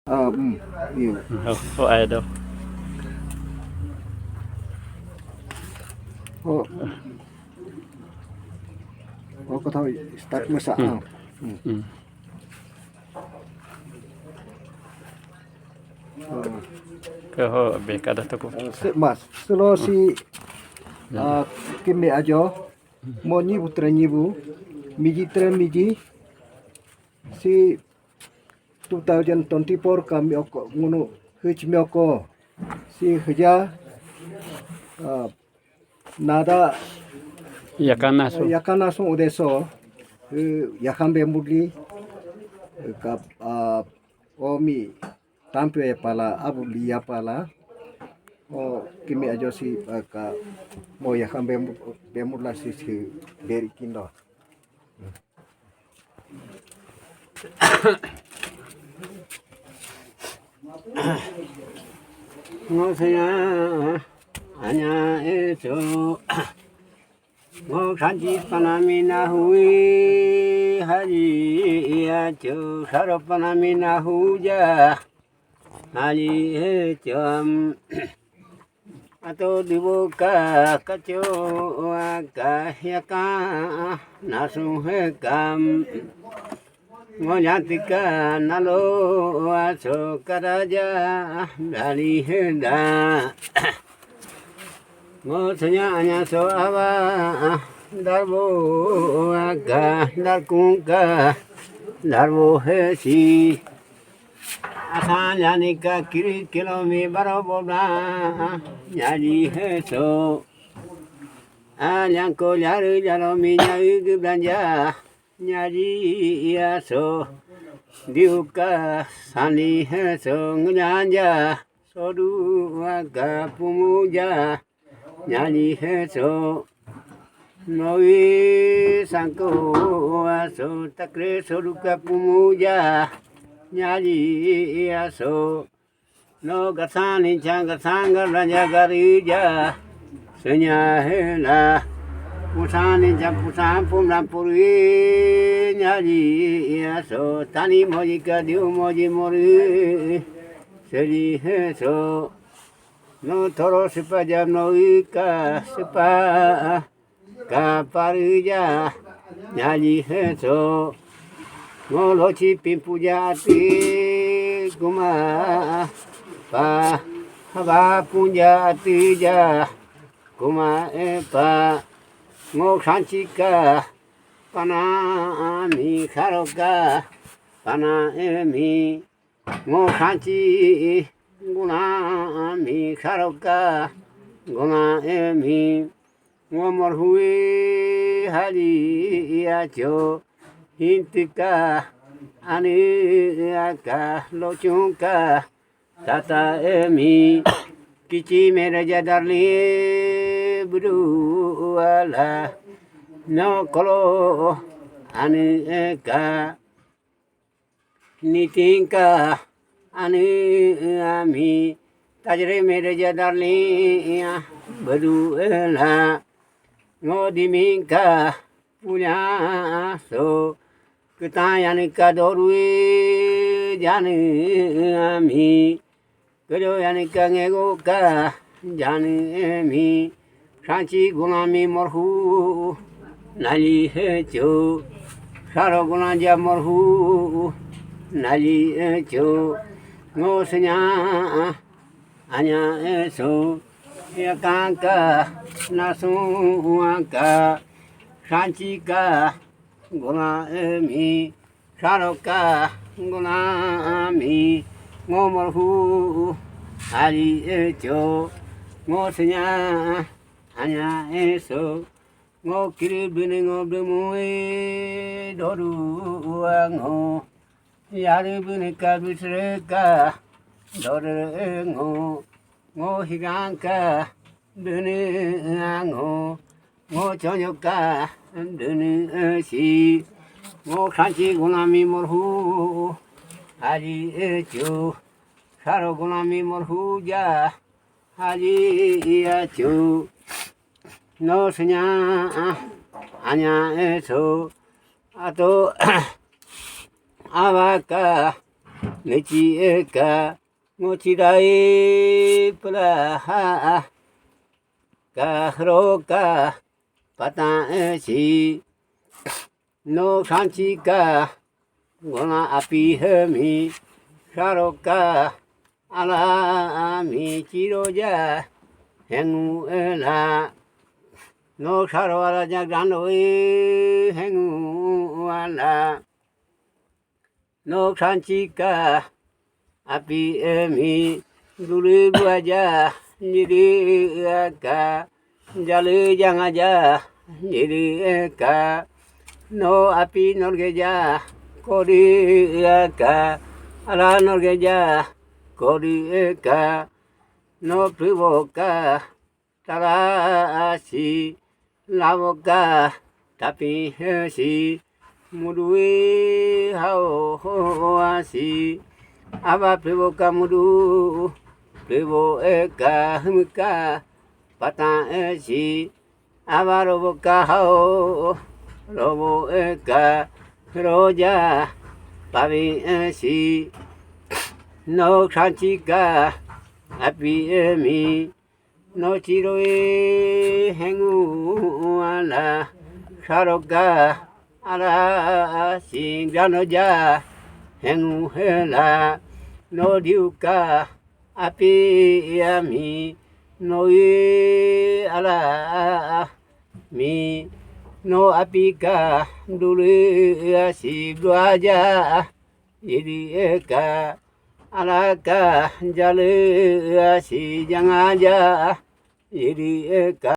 Iya. Oh, ada daw. Oh, ko tahu start mo sa Hmm. Kaho bekada to ko. mas selo si kimi ajo mo nyibu tre nyibu miji tre miji si 2024 kami oko ngunu hujmi oko si huja nada Yakana so. yakana sung udeso yakan bemuli kap omi tampe pala abu liya pala o kimi ajo si ka mo yakan bemula si dari kindo ngosaya anya eso ngo sanji panamina hui hari ya chu saro panamina huja hari chum atau dibuka kacu yaka nasu hekam ngoyantika nalo aso karaja dari henda ngosanya anya so awa darbo aga darkunga darbo hesi asanya nika kiri kilomi barobola nyari heso anyangko nyari jalomi nyari belanja nyari aso diuka sani heso nganja sodu aga pumuja nyari heso noi sangko aso takre soduka pumuja nyari aso no gasani changa sanga raja garija senya hela pusani jampusan pumlampuri nyari aso tani moji kadiu moji mori seri heso no toro sipa jam no ika sipa kaparija nyari heso ngolo cipin pujati kuma pa haba pujati ja kuma pa ngok sancika panami kharoka panami ngok sanci guna mi kharoka guna mi ngomor hui hari ajo hintika ani aka lochunka tata emi kici mereja darli budu ala no kolo ani eka nitinka ani ami tajre mereja darli budu ala ngodiminka punya so ketayan kadorui jani ami kedo yani kangego ka jani ami sanci gunami morhu nali hecho saro gunanja morhu nali hecho ngosnya anya eso ya kangka nasu angka sanchika guna emi saroka guna mi ngomorhu hari echo ngosnya anya eso ngokiri bini ngobdemui doru ngo yari bini kabisreka doru ngo higanka bini ngo ngo 저녁가 드는 시 목산지 고나미 몰후 하리에쭈 사로 고나미 몰후자 하리야쭈 너스냐 아냐에서 아또 아바까 내지가 모치라이 플라 가흐로가 바타시 노산치가 원아 아피흠이 샤로가 알라미 지로자 행우라 노사로와라 장단노이 행우알라 노산치가 아피흠이 두르부아자 니리아가 잘르장하자 니리아가 노 아피 놀게자 코리아가 알아 놀게자 코리아가 노 프리보가 따라시 라보가 타피시 무루이 하오하시 아바 프리보가 무루 프리보에가 흠까 바타시 아바로보가 하오 로보에가 로자 바비시 노산치가 아피에미 노치로이 행우알라 샤로가 알라 싱자노자 행우헬라 노디우가 아피야미 노이 알라 미 노 아피가 두르아시 브라자 이리에가 알라가 잘르아시 장하자 이리에가